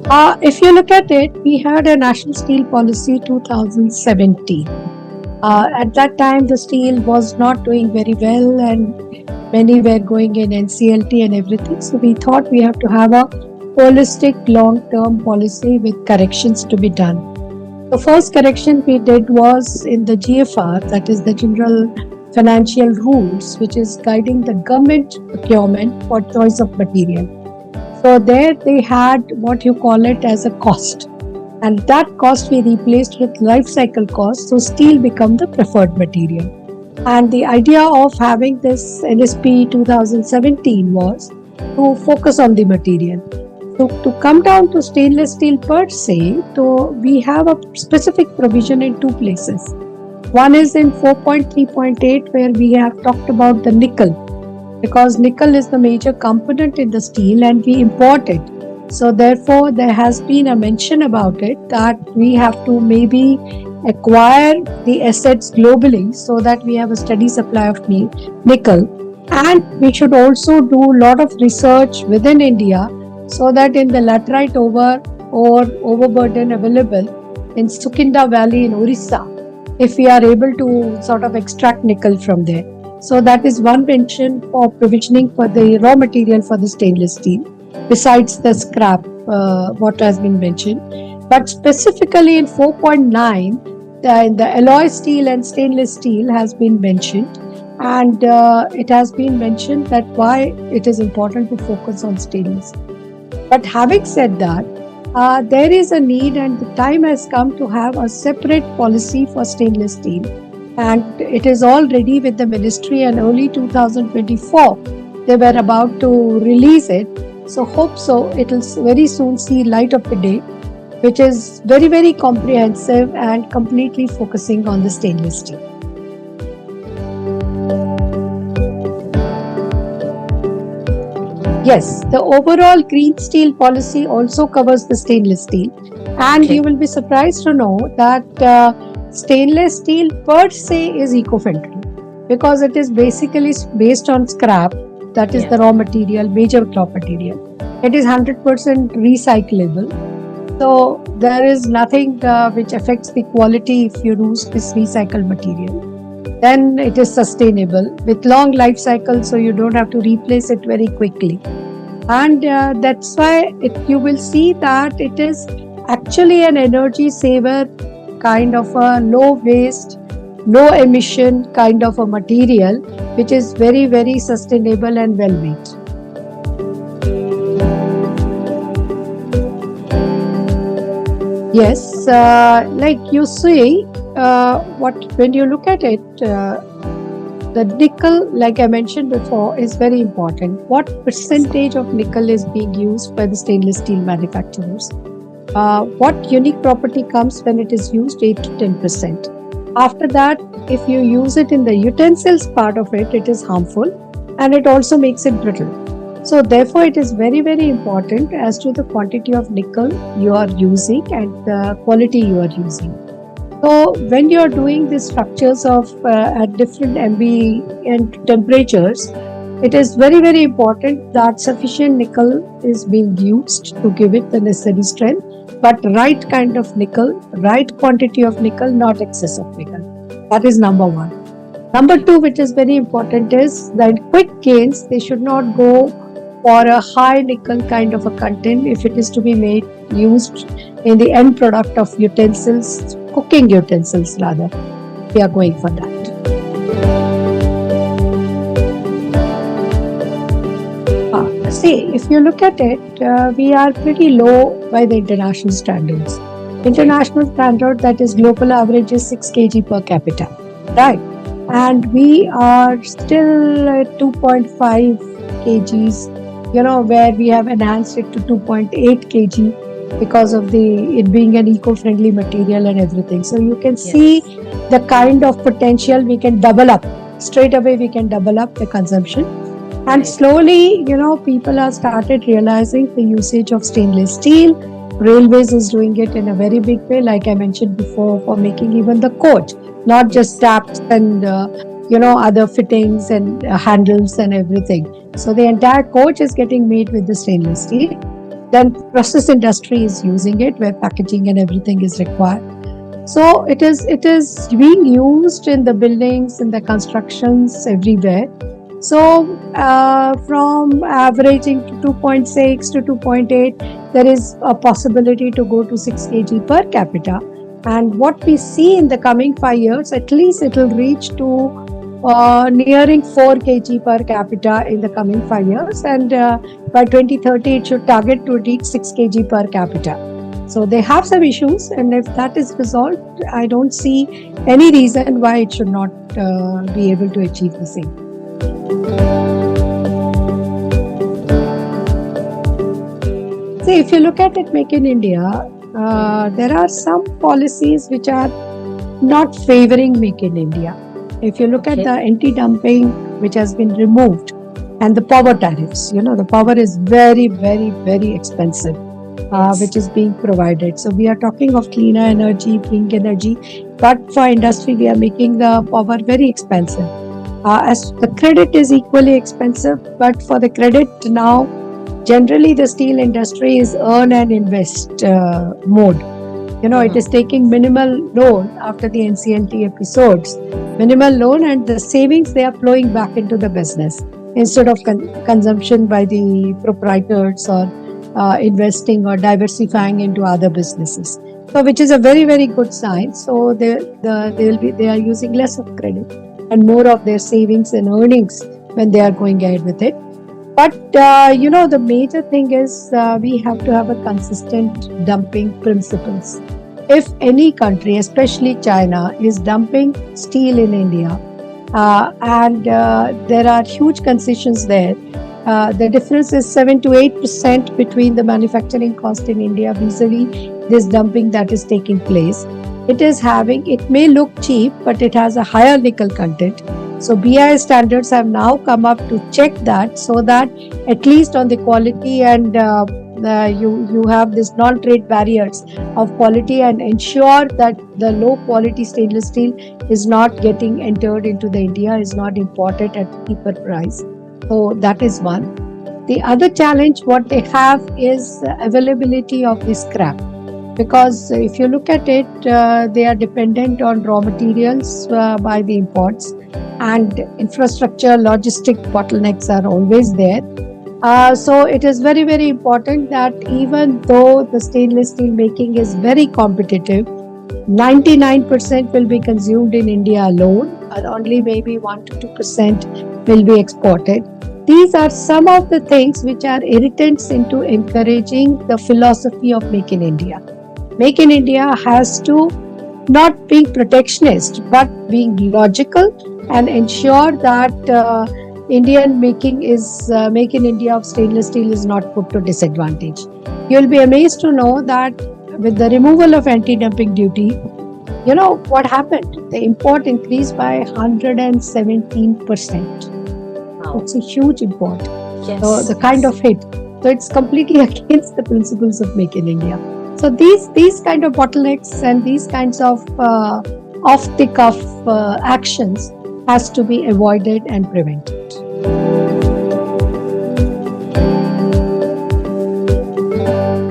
If you look at it, we had a National Steel Policy 2017. At that time, the steel was not doing very well, and many were going in NCLT and everything. So we thought we have to have a holistic long-term policy with corrections to be done. The first correction we did was in the GFR, that is the General Financial Rules, which is guiding the government procurement for choice of material. So there they had what you call it as a cost, and that cost we replaced with life cycle cost. So steel become the preferred material. And the idea of having this NSP 2017 was to focus on the material. So to come down to stainless steel per se, so we have a specific provision in two places. One is in 4.3.8 where we have talked about the nickel, because nickel is the major component in the steel and we import it. So therefore there has been a mention about it that we have to maybe acquire the assets globally so that we have a steady supply of nickel, and we should also do a lot of research within India so that in the laterite or overburden available in Sukinda Valley in Orissa, if we are able to sort of extract nickel from there. So that is one mention for provisioning for the raw material for the stainless steel, besides the scrap, what has been mentioned. But specifically in 4.9, the alloy steel and stainless steel has been mentioned, and it has been mentioned that why it is important to focus on stainless. But having said that, there is a need and the time has come to have a separate policy for stainless steel, and it is all ready with the ministry, and early 2024 they were about to release it. So hope so it will very soon see light of the day, which is very, very comprehensive and completely focusing on the stainless steel. Yes, the overall green steel policy also covers the stainless steel, and Okay. you will be surprised to know that stainless steel per se is eco-friendly because it is basically based on scrap, that is Yeah. the raw material, major raw material. It is 100% recyclable. So there is nothing which affects the quality if you use this recycled material. Then it is sustainable with long life cycle, so you don't have to replace it very quickly. And that's why you will see that it is actually an energy saver, kind of a low waste, low emission kind of a material, which is very, very sustainable and well made. Yes, like you see, when you look at it, the nickel, like I mentioned before, is very important. What percentage of nickel is being used by the stainless steel manufacturers? What unique property comes when it is used? 8 to 10%. After that, if you use it in the utensils part of it, it is harmful and it also makes it brittle. So therefore, it is very, very important as to the quantity of nickel you are using and the quality you are using. So when you are doing the structures of at different ambient temperatures, it is very, very important that sufficient nickel is being used to give it the necessary strength, but right kind of nickel, right quantity of nickel, not excess of nickel. That is number one. Number two, which is very important, is that quick gains, they should not go for a high nickel kind of a content if it is to be used in the end product of utensils, cooking utensils rather. We are going for that. See, if you look at it, we are pretty low by the international standards. International standard, that is global average, is 6 kg per capita, right? And we are still at 2.5 kgs, where we have enhanced it to 2.8 kg because of it being an eco-friendly material and everything. So you can see the kind of potential we can double up. Straight away we can double up the consumption. And slowly, people have started realizing the usage of stainless steel. Railways is doing it in a very big way, like I mentioned before, for making even the coach, not just taps and other fittings and handles and everything. So the entire coach is getting made with the stainless steel. Then process industry is using it where packaging and everything is required. So it is being used in the buildings, in the constructions, everywhere. So from averaging to 2.6 to 2.8, there is a possibility to go to 6 kg per capita. And what we see in the coming 5 years, at least it will reach to nearing 4 kg per capita in the coming 5 years. And by 2030, it should target to reach 6 kg per capita. So they have some issues, and if that is resolved, I don't see any reason why it should not be able to achieve the same. See, if you look at it, Make in India, there are some policies which are not favoring Make in India. If you look at the anti-dumping, which has been removed, and the power tariffs, the power is very, very, very expensive. Which is being provided. So we are talking of cleaner energy, clean energy, but for industry we are making the power very expensive. As the credit is equally expensive, but for the credit now, generally the steel industry is earn and invest mode. It is taking minimal loan after the NCLT episodes, minimal loan, and the savings they are flowing back into the business instead of consumption by the proprietors or investing or diversifying into other businesses. So, which is a very, very good sign. So they are using less of credit and more of their savings and earnings when they are going ahead with it. But the major thing is we have to have a consistent dumping principles. If any country, especially China, is dumping steel in India, and there are huge concessions there. The difference is 7 to 8% between the manufacturing cost in India vis-a-vis this dumping that is taking place. It may look cheap, but it has a higher nickel content. So BIS standards have now come up to check that, so that at least on the quality and you have this non-trade barriers of quality and ensure that the low quality stainless steel is not getting entered into the India, is not imported at cheaper price. So that is one. The other challenge what they have is availability of the scrap, because if you look at it, they are dependent on raw materials by the imports, and infrastructure, logistic bottlenecks are always there. So it is very, very important that even though the stainless steel making is very competitive, 99% will be consumed in India alone, and only maybe 1 to 2% will be exported. These are some of the things which are irritants into encouraging the philosophy of Make in India. Make in India has to not be protectionist, but being logical and ensure that Indian making is Make in India of stainless steel is not put to disadvantage. You will be amazed to know that with the removal of anti-dumping duty, what happened? The import increased by 117%. Wow. It's a huge import. Yes. So the kind of hit. So it's completely against the principles of Make in India. So these kind of bottlenecks and these kinds of off-the-cuff actions has to be avoided and prevented.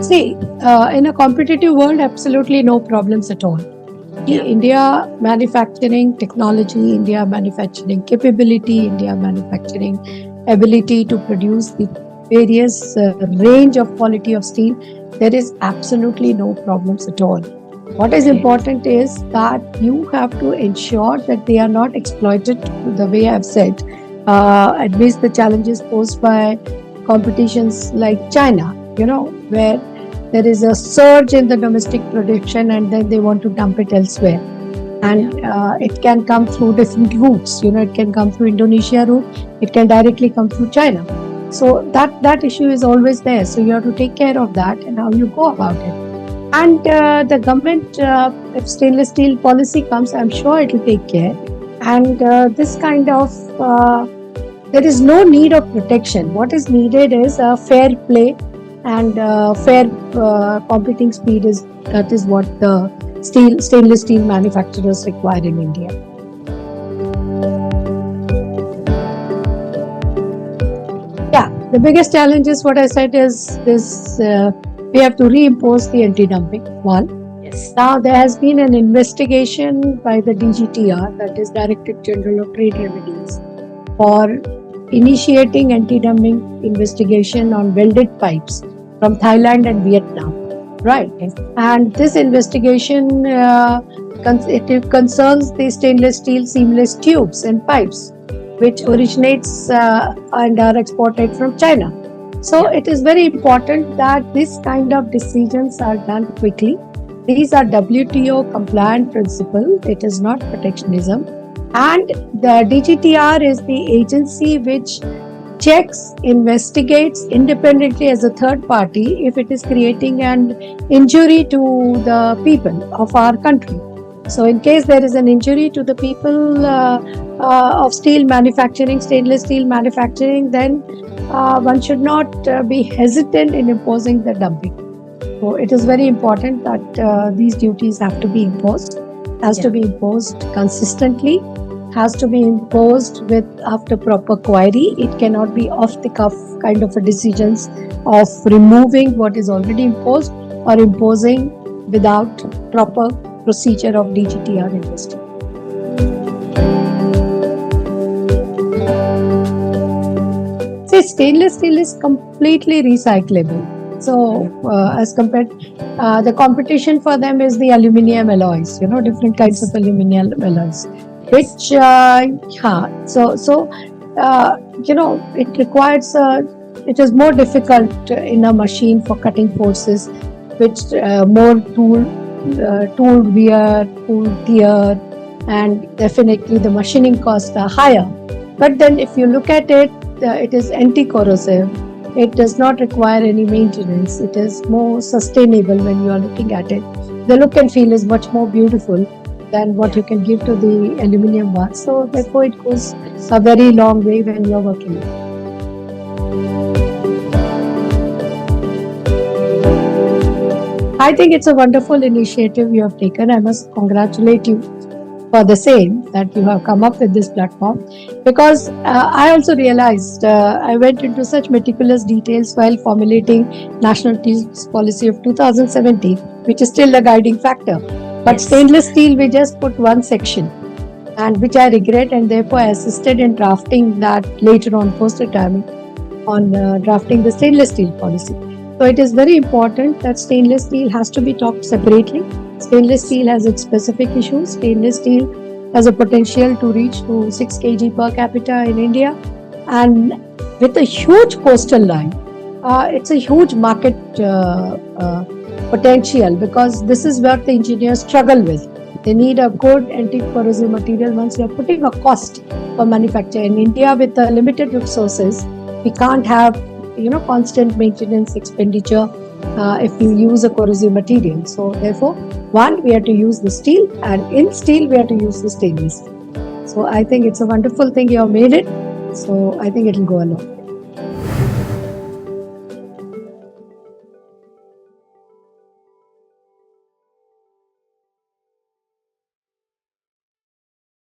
See, in a competitive world, absolutely no problems at all. India manufacturing technology, India manufacturing capability, India manufacturing ability to produce the various range of quality of steel, there is absolutely no problems at all. What is important is that you have to ensure that they are not exploited the way I've said, amidst the challenges posed by competitions like China, where there is a surge in the domestic production and then they want to dump it elsewhere. And it can come through different routes. It can come through Indonesia route, it can directly come through China. So that issue is always there. So you have to take care of that and how you go about it. And the government, if stainless steel policy comes, I'm sure it will take care. And this kind of, there is no need of protection. What is needed is a fair play and fair competing speed that is what the stainless steel manufacturers require in India. The biggest challenge is what I said is this: we have to reimpose the anti-dumping one. Yes. Now there has been an investigation by the DGTR, that is Directorate General of Trade Remedies, for initiating anti-dumping investigation on welded pipes from Thailand and Vietnam. Right. Yes. And this investigation it concerns the stainless steel seamless tubes and pipes, which originates and are exported from China. So it is very important that this kind of decisions are done quickly. These are WTO compliant principle. It is not protectionism. And the DGTR is the agency which checks, investigates independently as a third party if it is creating an injury to the people of our country. So in case there is an injury to the people of steel manufacturing, stainless steel manufacturing, then one should not be hesitant in imposing the dumping. So it is very important that these duties have to be imposed, has to be imposed consistently, has to be imposed with after proper query. It cannot be off the cuff kind of a decisions of removing what is already imposed or imposing without proper procedure of DGTR investigation. See, stainless steel is completely recyclable. So, as compared, the competition for them is the aluminium alloys. Different kinds of aluminium alloys. Which, it requires. It is more difficult in a machine for cutting forces, which more tool wear, tool tear, and definitely the machining costs are higher. But then, if you look at it, it is anti-corrosive. It does not require any maintenance. It is more sustainable when you are looking at it. The look and feel is much more beautiful than what you can give to the aluminium one. So therefore it goes a very long way when you are working. I think it's a wonderful initiative you have taken. I must congratulate you for the same, that you have come up with this platform, because I also realized I went into such meticulous details while formulating National Steel Policy of 2017, which is still a guiding factor. But stainless steel, we just put one section, and which I regret, and therefore I assisted in drafting that later on post-retirement on drafting the stainless steel policy. So it is very important that stainless steel has to be talked separately. Stainless steel has its specific issues. Stainless steel has a potential to reach to 6 kg per capita in India, and with a huge coastal line, it's a huge market potential, because this is what the engineers struggle with. They need a good anti-corrosive material. Once you are putting a cost for manufacture in India with limited resources, we can't have constant maintenance expenditure if you use a corrosive material. So therefore, one, we have to use the steel, and in steel we have to use the stainless. So I think it's a wonderful thing you have made it. So I think it will go along.